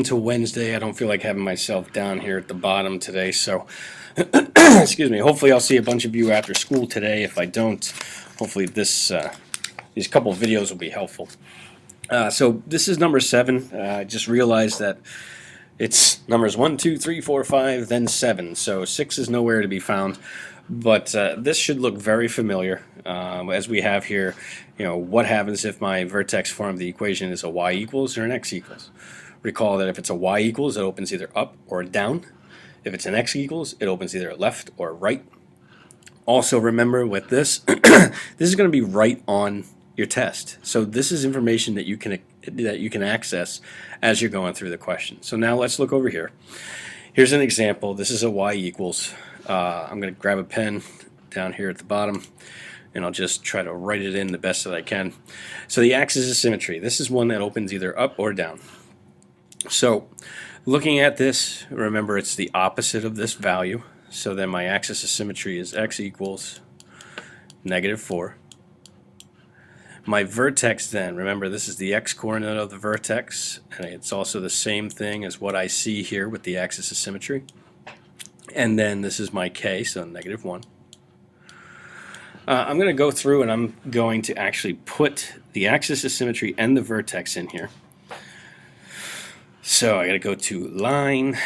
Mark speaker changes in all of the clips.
Speaker 1: To Wednesday. I don't feel like having myself down here at the bottom today, so excuse me. Hopefully, I'll see a bunch of you after school today. If I don't, hopefully these couple of videos will be helpful. So this is number 7. I just realized that it's numbers 1, 2, 3, 4, 5, then 7. So 6 is nowhere to be found. But this should look very familiar, as we have here. What happens if my vertex form of the equation is a y equals or an x equals? Recall that if it's a y equals, it opens either up or down. If it's an x equals, it opens either left or right. Also remember with this, this is going to be right on your test. So this is information that you can access as you're going through the question. So now let's look over here. Here's an example. This is a y equals. I'm going to grab a pen down here at the bottom, and I'll just try to write it in the best that I can. So the axis of symmetry. This is one that opens either up or down. So looking at this, remember it's the opposite of this value. So then my axis of symmetry is x equals -4. My vertex then, remember this is the x-coordinate of the vertex, and it's also the same thing as what I see here with the axis of symmetry. And then this is my k, so -1. I'm going to go through and I'm going to actually put the axis of symmetry and the vertex in here. So I got to go to line,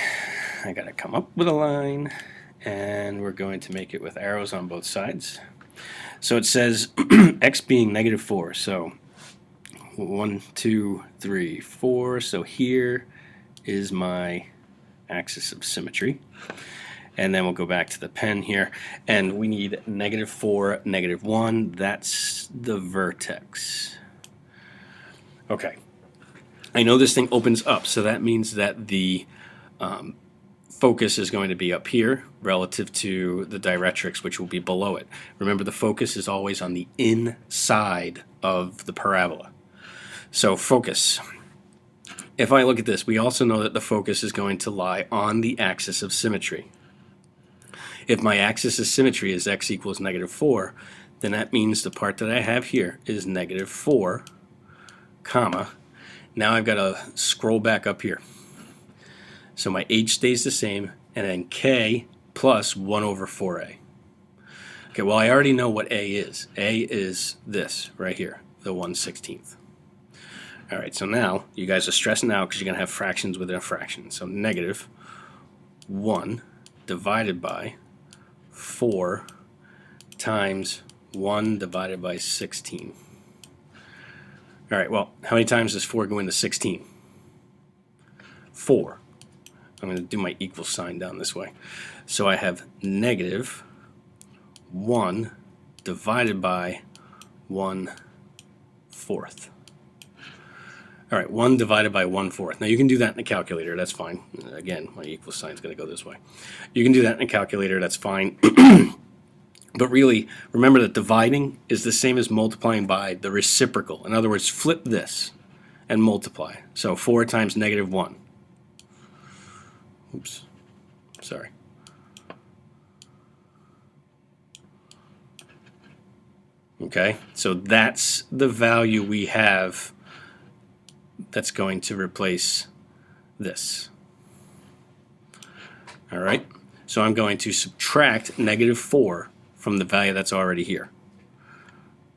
Speaker 1: I got to come up with a line, and we're going to make it with arrows on both sides. So it says x being -4, so 1, 2, 3, 4, so here is my axis of symmetry. And then we'll go back to the pen here, and we need -4, -1, that's the vertex. Okay. I know this thing opens up, so that means that the focus is going to be up here relative to the directrix, which will be below it. Remember, the focus is always on the inside of the parabola. So focus. If I look at this, we also know that the focus is going to lie on the axis of symmetry. If my axis of symmetry is x equals -4, then that means the part that I have here is -4, comma. Now I've got to scroll back up here. So my h stays the same, and then k plus 1 over 4a. Okay, well I already know what a is. A is this right here, the 1/16. Alright, so now you guys are stressing out because you're going to have fractions within a fraction. So -1 divided by 4 times 1 divided by 16. Alright, well, how many times does 4 go into 16? 4. I'm going to do my equal sign down this way. So I have -1 divided by 1/4. Alright, 1 divided by 1/4. Now you can do that in a calculator, that's fine. Again, my equal sign is going to go this way. You can do that in a calculator, that's fine. But really, remember that dividing is the same as multiplying by the reciprocal. In other words, flip this and multiply. So 4 times -1. Oops, sorry. Okay, so that's the value we have that's going to replace this. All right, so I'm going to subtract -4 from the value that's already here.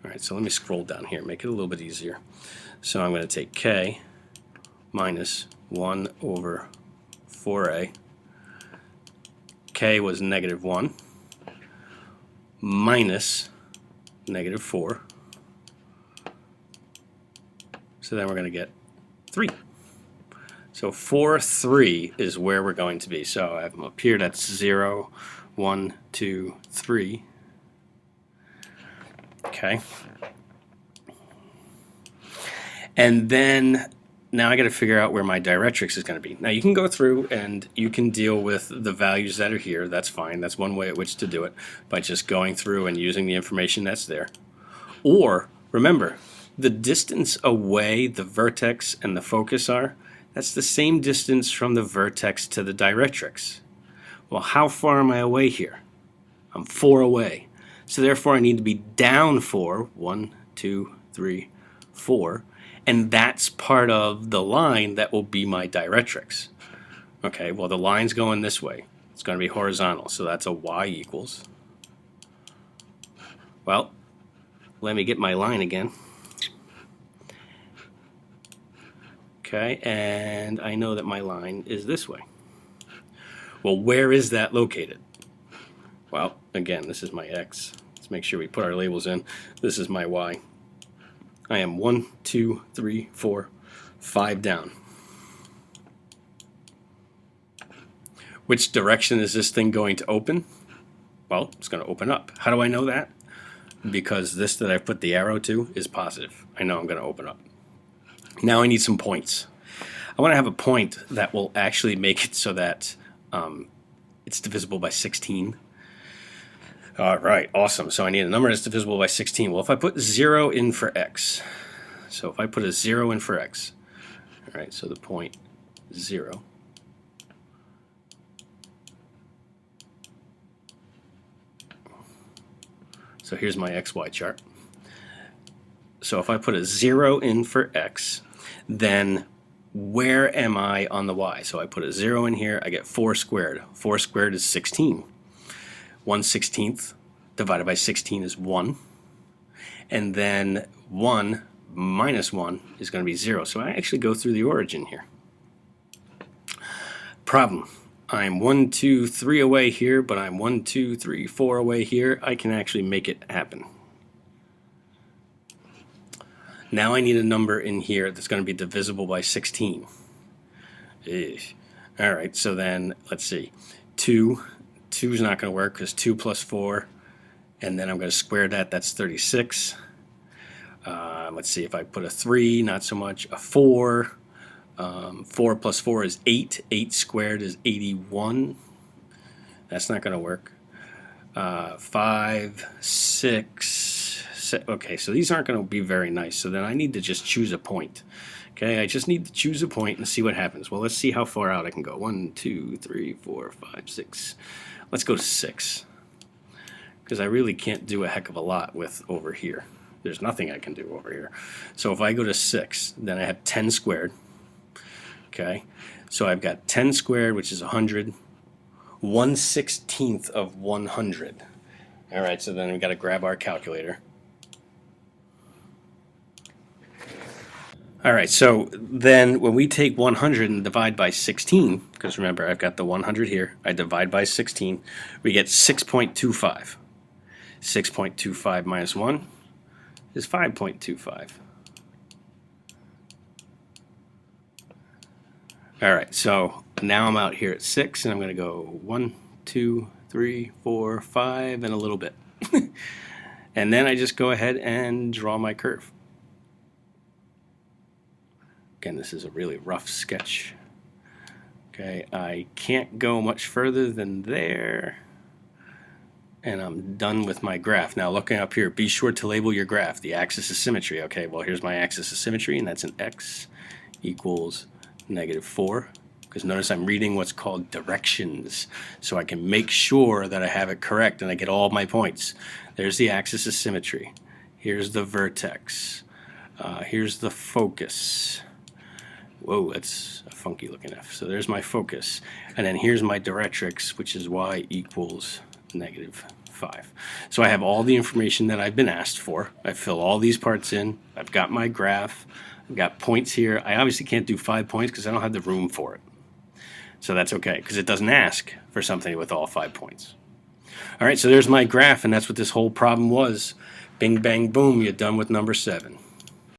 Speaker 1: All right, so let me scroll down here, make it a little bit easier. So I'm going to take k minus 1 over 4a. K was -1 minus -4. So then we're going to get 3. So 4, 3 is where we're going to be. So I have them up here. That's 0, 1, 2, 3. Okay. And then now I got to figure out where my directrix is going to be. Now you can go through and you can deal with the values that are here. That's fine. That's one way at which to do it, by just going through and using the information that's there. Or remember, the distance away the vertex and the focus are, that's the same distance from the vertex to the directrix. Well, how far am I away here? I'm 4 away. So therefore I need to be down 4, 1, 2, 3, 4, and that's part of the line that will be my directrix. Okay, well the line's going this way. It's going to be horizontal, so that's a y equals. Well, let me get my line again. Okay, and I know that my line is this way. Well, where is that located? Well, again, this is my x. Let's make sure we put our labels in. This is my y. I am 1, 2, 3, 4, 5 down. Which direction is this thing going to open? Well, it's going to open up. How do I know that? Because this that I put the arrow to is positive. I know I'm going to open up. Now I need some points. I want to have a point that will actually make it so that it's divisible by 16. All right, awesome. So I need a number that's divisible by 16. Well, if I put 0 in for x, so if I put a 0 in for x, all right, so the point 0. So here's my xy chart. So if I put a 0 in for x, then where am I on the y? So I put a 0 in here, I get 4 squared. 4 squared is 16. 1/16 divided by 16 is 1. And then 1 minus 1 is going to be 0. So I actually go through the origin here. Problem. I'm 1, 2, 3 away here, but I'm 1, 2, 3, 4 away here. I can actually make it happen. Now I need a number in here that's going to be divisible by 16. All right, so then let's see. 2 is not going to work because 2 plus 4, and then I'm going to square that. That's 36. Let's see, if I put a 3, not so much. A 4. 4 plus 4 is 8. 8 squared is 81. That's not going to work. 5, 6, 7. Okay, so these aren't going to be very nice. So then I need to just choose a point. Okay, I just need to choose a point and see what happens. Well, let's see how far out I can go. 1, 2, 3, 4, 5, 6. Let's go to 6. Because I really can't do a heck of a lot with over here. There's nothing I can do over here. So if I go to 6, then I have 10 squared. Okay, so I've got 10 squared, which is 100. 1/16 of 100. All right, so then we've got to grab our calculator. All right, so then when we take 100 and divide by 16, because remember I've got the 100 here, I divide by 16, we get 6.25. 6.25 minus 1 is 5.25. All right, so now I'm out here at 6, and I'm going to go 1, 2, 3, 4, 5, and a little bit. And then I just go ahead and draw my curve. Again, this is a really rough sketch. Okay, I can't go much further than there. And I'm done with my graph. Now looking up here, be sure to label your graph. The axis of symmetry. Okay, well here's my axis of symmetry, and that's an x equals -4. Because notice I'm reading what's called directions, so I can make sure that I have it correct and I get all my points. There's the axis of symmetry. Here's the vertex. Here's the focus. Whoa, that's a funky looking F. So there's my focus. And then here's my directrix, which is y equals -5. So I have all the information that I've been asked for. I fill all these parts in. I've got my graph. I've got points here. I obviously can't do 5 points because I don't have the room for it. So that's okay, because it doesn't ask for something with all 5 points. All right, so there's my graph, and that's what this whole problem was. Bing, bang, boom, you're done with number 7.